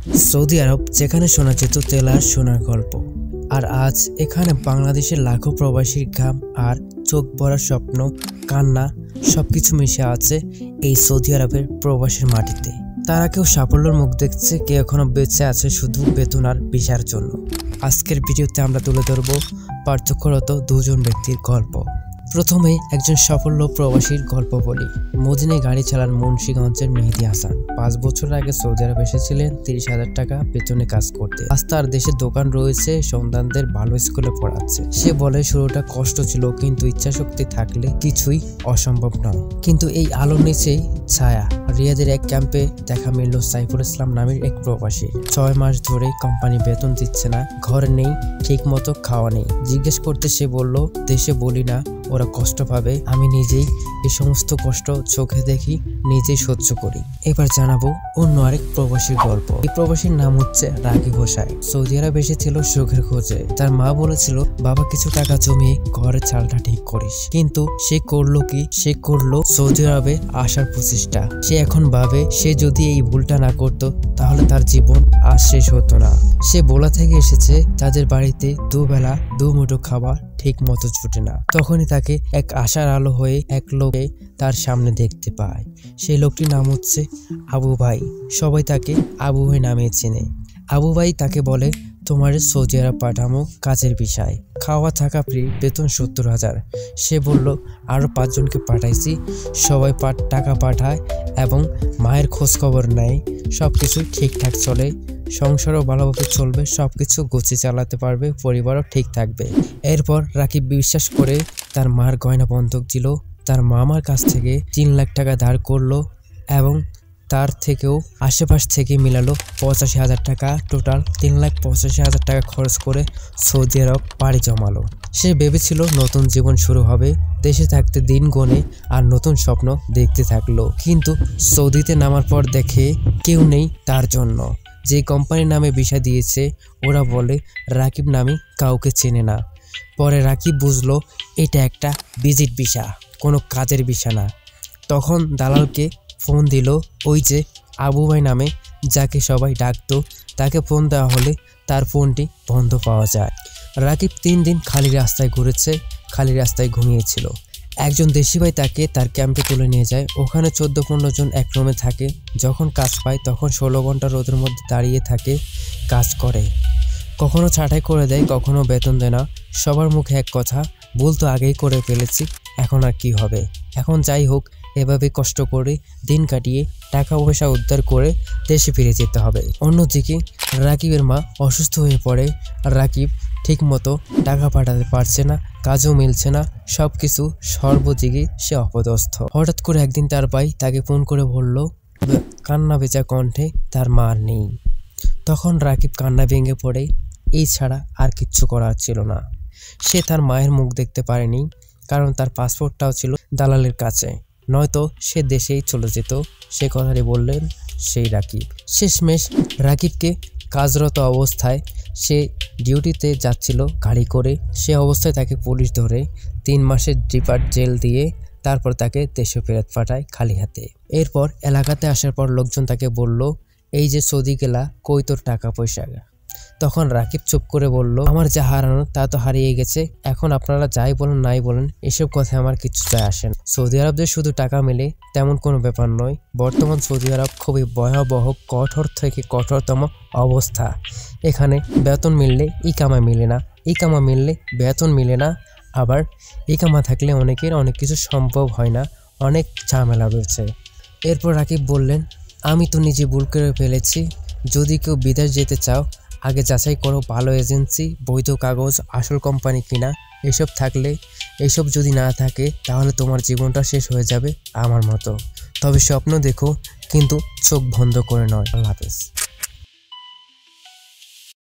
Saudi আরব যেখানে শোনা যেত তেল আর সোনার গল্প, আর আজ এখানে বাংলাদেশের লাখো প্রবাসীর ঘাম আর চোখ ভরা স্বপ্ন, কান্না সবকিছু মিশে আছে এই সৌদি আরবের প্রবাসের মাটিতে। তারা কেউ সাফল্যের মুখ দেখছে, কেউ এখনো বেঁচে আছে শুধু বেতন আর ভিসার জন্য। আজকের ভিডিওতে আমরা তুলে ধরব পার্থক্যরত দুজন ব্যক্তির গল্প। প্রথমে একজন সাফল্য প্রবাসীর গল্প বলি। মদিনায় গাড়ি চালান মুন্সিগঞ্জের মেহেদি হাসান। 5 বছর আগে সৌদি আরব এসেছিলেন 30,000 টাকা বেতনে কাজ করতে। আজ তার দেশে দোকান রয়েছে, সন্তানদের ভালো স্কুলে পড়াচ্ছে। সে বলে শুরুটা কষ্ট ছিল, কিন্তু ইচ্ছাশক্তি থাকলে কিছুই অসম্ভব নয়। কিন্তু এই আলোর নিচেই ছায়া। রিয়াদের এক ক্যাম্পে দেখা মিলল সাইফুল ইসলাম নামের এক প্রবাসী। 6 মাস ধরে কোম্পানি বেতন দিচ্ছে না, ঘর নেই, ঠিক মতো খাওয়া নেই। জিজ্ঞেস করতে সে বলল, দেশে বলি না, ওরা কষ্ট পাবে, আমি নিজেই এই সমস্ত কষ্ট চোখে দেখি, নিজেই সহ্য করি। এবার জানাবো অন্য আরেক প্রবাসীর গল্প। এই প্রবাসীর নাম হচ্ছে রাকিব হোসাইন। সৌদি আরব এসেছিল সুখের খোঁজে। তার মা বলেছিল, বাবা কিছু টাকা জমিয়ে ঘরের চালটা ঠিক করিস। কিন্তু সে করলো কি? সে করলো সৌদি আরবে আসার প্রচেষ্টা। সে এখন ভাবে, সে যদি এই ভুলটা না করতো তাহলে তার জীবন আর শেষ হতো না। সে বোলা থেকে এসেছে, তাদের বাড়িতে দুবেলা দুমুঠো খাবার ঠিক মতো জুটে না। তখনই তাকে এক আশার আলো হয়ে এক লোকে তার সামনে দেখতে পায়। সেই লোকটির নাম হচ্ছে আবু ভাই। সবাই তাকে আবু ভাই নামে চেনে। আবু ভাই তাকে বলে, তোমার সৌদি আরব পাঠামো কাজের বিষয়, খাওয়া থাকা ফ্রি, বেতন 70,000। সে বলল, আরো 5 জনকে পাঠাইছি, সবাই টাকা পাঠায় এবং মায়ের খোঁজ খবর নেয়। সবকিছু ঠিকঠাক চলে, সংসারও ভালোভাবে চলবে, সবকিছু গুছিয়ে চালাতে পারবে, পরিবারও ঠিক থাকবে। এরপর রাকিব বিশ্বাস করে তার মার গয়না বন্ধক দিল। তার মামার কাছ থেকে 3 লাখ টাকা ধার করলো এবং তার থেকেও আশেপাশ থেকে মিলালো 85,000 টাকা। টোটাল 3,85,000 টাকা খরচ করে সৌদি আরব পাড়ি জমালো। সে ভেবেছিল নতুন জীবন শুরু হবে, দেশে থাকতে দিন গণে আর নতুন স্বপ্ন দেখতে থাকলো। কিন্তু সৌদিতে নামার পর দেখে কেউ নেই তার জন্য। যে কোম্পানির নামে ভিসা দিয়েছে ওরা বলে রাকিব নামে কাউকে চেনে না। পরে রাকিব বুঝলো এটা একটা ভিজিট ভিসা, কোনো কাজের ভিসা না। তখন দালালকে ফোন দিল, ওই যে আবু ভাই নামে যাকে সবাই ডাকতো, তাকে ফোন দেওয়া হলে তার ফোনটি বন্ধ পাওয়া যায়। রাকিব 3 দিন খালি রাস্তায় ঘুরেছে, খালি রাস্তায় ঘুমিয়েছিল। একজন দেশি ভাই তাকে তার ক্যাম্পে তুলে নিয়ে যায়। ওখানে 14-15 জন এক রুমে থাকে। যখন কাজ পায় তখন 16 ঘন্টা রোদের মধ্যে দাঁড়িয়ে থাকে, কাজ করে। কখনো ছাঁটাই করে দেয়, কখনো বেতন দেয় না। সবার মুখে এক কথা, ভুল তো আগেই করে ফেলেছি, এখন আর কি হবে। এখন যাই হোক, এভাবে কষ্ট করে দিন কাটিয়ে টাকা পয়সা উদ্ধার করে দেশে ফিরে যেতে হবে। অন্যদিকে রাকিবের মা অসুস্থ হয়ে পড়ে। রাকিব ঠিক মতো টাকা পাঠাতে পারছে না, কাজও মিলছে না, সবকিছু সর্বদিকে সে অপদস্থ। হঠাৎ করে একদিন তার ভাই তাকে ফোন করে বলল, কান্না ভেজা কণ্ঠে, তার মা নেই। তখন রাকিব কান্না ভেঙে পড়ে। এই ছাড়া আর কিচ্ছু করার ছিল না। সে তার মায়ের মুখ দেখতে পারেনি, কারণ তার পাসপোর্টটাও ছিল দালালের কাছে, নয়তো সে দেশেই চলে যেত। সে কথাটি বললেন সেই রাকিব। শেষমেশ রাকিবকে কাজরত অবস্থায় সে ডিউটিতে যাচ্ছিল গাড়ি করে, সে অবস্থায় তাকে পুলিশ ধরে 3 মাসের ডিপার জেল দিয়ে তারপর তাকে দেশে ফেরত পাঠায় খালি হাতে। এরপর এলাকাতে আসার পর লোকজন তাকে বলল, এই যে সৌদি গেলা, কই তোর টাকা পয়সা? তখন রাকিব চুপ করে বলল, আমার যা হারানো তা তো হারিয়ে গেছে, এখন আপনারা যাই বলেন নাই বলেন এসব কথা আমার কিছু যায় আসে না। সৌদি আরব যে শুধু টাকা মেলে তেমন কোনো ব্যাপার নয়। বর্তমান সৌদি আরব খুবই ভয়াবহ, কঠোর থেকে কঠোরতম অবস্থা। এখানে বেতন মিললে ইকামা মিলে না, ইকামা মিললে বেতন মিলে না, আবার ইকামা থাকলে অনেকের অনেক কিছু সম্ভব হয় না, অনেক ঝামেলা রয়েছে। এরপর রাকিব বললেন, আমি তো নিজে ভুল করে ফেলেছি, যদি কেউ বিদেশ যেতে চাও আগে যাচাই করো ভালো এজেন্সি, বৈধ কাগজ, আসল কোম্পানি কিনা। এসব যদি না থাকে তাহলে তোমার জীবনটা শেষ হয়ে যাবে আমার মতো। তবে স্বপ্ন দেখো, কিন্তু চোখ বন্ধ করে নয়। আল্লাহ হাফেজ।